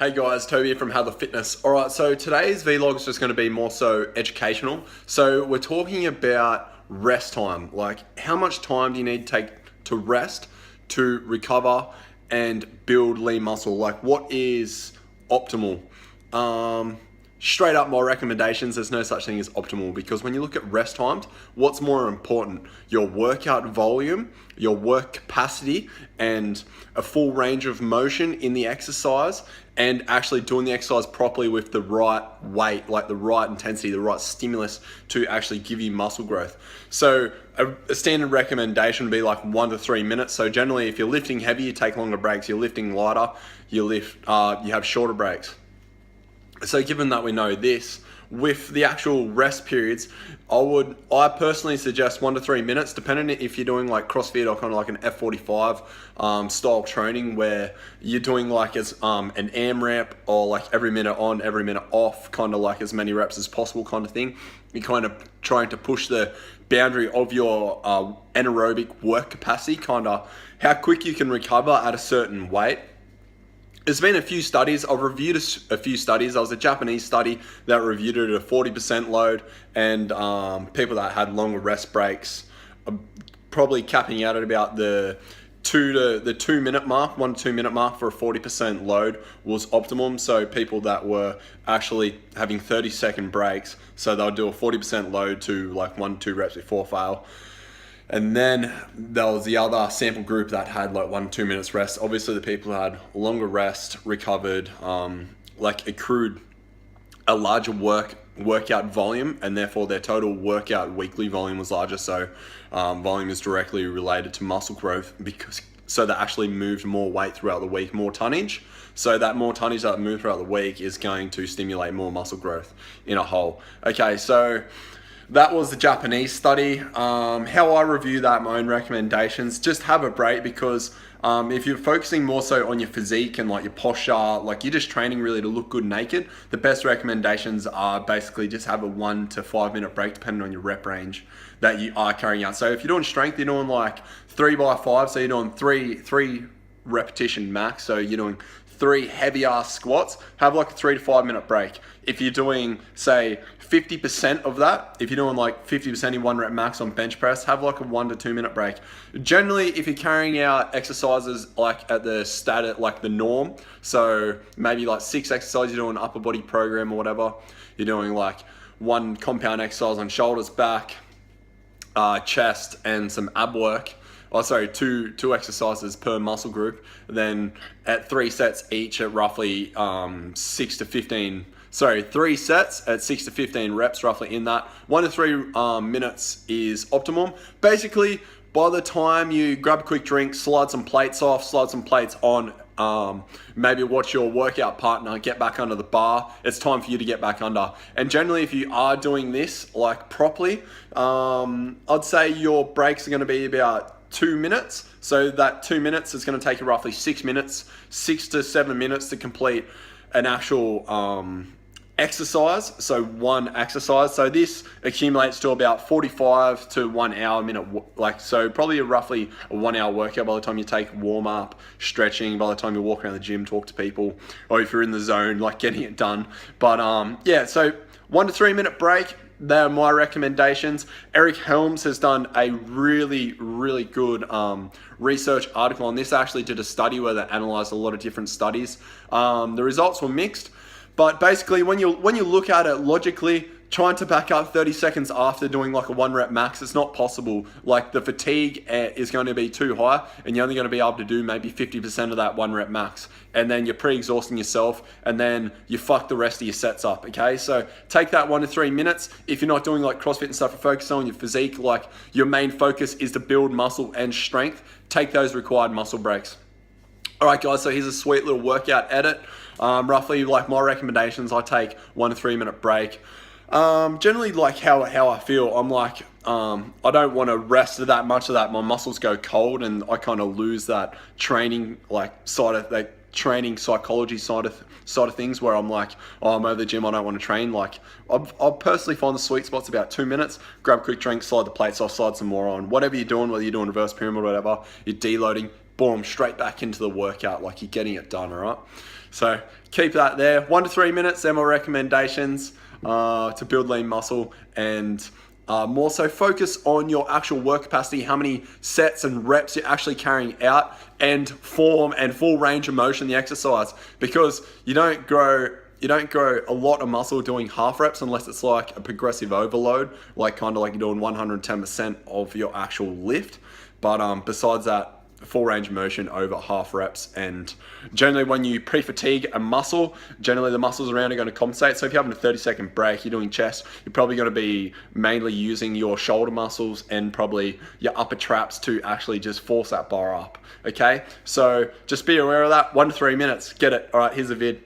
Hey guys, Toby here from How the Fitness. Alright, so today's vlog is just going to be more so educational. So we're talking about rest time. Like how much time do you need to take to rest, to recover and build lean muscle? Like what is optimal? Straight up, my recommendations, there's no such thing as optimal, because when you look at rest times, what's more important? Your workout volume, your work capacity, and a full range of motion in the exercise, and actually doing the exercise properly with the right weight, like the right intensity, the right stimulus to actually give you muscle growth. So a standard recommendation would be like 1 to 3 minutes. So generally, if you're lifting heavy, you take longer breaks. You're lifting lighter, you have shorter breaks. So given that we know this, with the actual rest periods, I personally suggest 1 to 3 minutes, depending if you're doing like CrossFit or kind of like an F45 style training, where you're doing like as an AMRAP or like every minute on, every minute off, kind of like as many reps as possible kind of thing. You're kind of trying to push the boundary of your anaerobic work capacity, kind of how quick you can recover at a certain weight. There's been a few studies. I've reviewed a few studies. There was a Japanese study that reviewed it at a 40% load, and people that had longer rest breaks, probably capping out at about the 2 minute mark, 1 to 2 minute mark for a 40% load was optimum. So people that were actually having 30-second breaks, so they'll do a 40% load to like 1 to 2 reps before fail. And then there was the other sample group that had like 1 to 2 minutes rest. Obviously the people who had longer rest recovered, like accrued a larger workout volume, and therefore their total workout weekly volume was larger. So volume is directly related to muscle growth, so they actually moved more weight throughout the week, more tonnage. So that more tonnage that moved throughout the week is going to stimulate more muscle growth in a whole. Okay, so that was the Japanese study. How I review that, my own recommendations, just have a break, because if you're focusing more so on your physique and like your posture, like you're just training really to look good naked, the best recommendations are basically just have a 1 to 5 minute break depending on your rep range that you are carrying out. So if you're doing strength, you're doing like 3x5, so you're doing three repetition max, so you're doing 3 heavy ass squats, have like a 3 to 5 minute break. If you're doing, say, 50% of that, if you're doing like 50% in 1 rep max on bench press, have like a 1 to 2 minute break. Generally, if you're carrying out exercises like at the like the norm, so maybe like 6 exercises, you're doing an upper body program or whatever, you're doing like 1 compound exercise on shoulders, back, chest, and some ab work. Two exercises per muscle group. Then at 3 sets each at roughly 3 sets at 6 to 15 reps, roughly in that. 1 to 3 minutes is optimum. Basically, by the time you grab a quick drink, slide some plates off, slide some plates on, maybe watch your workout partner get back under the bar, it's time for you to get back under. And generally, if you are doing this like properly, I'd say your breaks are going to be about 2 minutes. So that 2 minutes is going to take you roughly 6 to 7 minutes to complete an actual exercise. So 1 exercise. So this accumulates to about 45 to 1 hour minute, so probably roughly a 1 hour workout by the time you take warm up, stretching, by the time you walk around the gym, talk to people, or if you're in the zone, like getting it done. But yeah, so 1 to 3 minute break. They're my recommendations. Eric Helms has done a really, really good research article on this. I actually did a study where they analyzed a lot of different studies. The results were mixed, but basically when you look at it logically, trying to back up 30 seconds after doing like a 1 rep max, it's not possible. Like the fatigue is going to be too high, and you're only going to be able to do maybe 50% of that 1 rep max. And then you're pre-exhausting yourself, and then you fuck the rest of your sets up, okay? So take that 1 to 3 minutes. If you're not doing like CrossFit and stuff, you're focusing on your physique, like your main focus is to build muscle and strength, take those required muscle breaks. All right, guys, so here's a sweet little workout edit. Roughly like my recommendations, I take 1 to 3 minute break. Generally, like how I feel, I'm like, I don't want to rest that much of that. My muscles go cold, and I kind of lose that training training psychology side of things, where I'm like, oh, I'm over the gym, I don't want to train. Like I'll personally find the sweet spot's about 2 minutes, grab a quick drink, slide the plates off, slide some more on. Whatever you're doing, whether you're doing reverse pyramid or whatever, you're deloading, boom, straight back into the workout, like you're getting it done, all right? So keep that there. 1 to 3 minutes, they're my recommendations to build lean muscle, and more so focus on your actual work capacity, how many sets and reps you're actually carrying out, and form and full range of motion the exercise, because you don't grow a lot of muscle doing half reps unless it's like a progressive overload, like kind of like you're doing 110% of your actual lift. But besides that, full range of motion over half reps. And generally when you pre-fatigue a muscle, generally the muscles around are going to compensate. So if you're having a 30-second break, you're doing chest, you're probably going to be mainly using your shoulder muscles and probably your upper traps to actually just force that bar up. Okay, so just be aware of that. 1 to 3 minutes, get it. All right, here's the vid.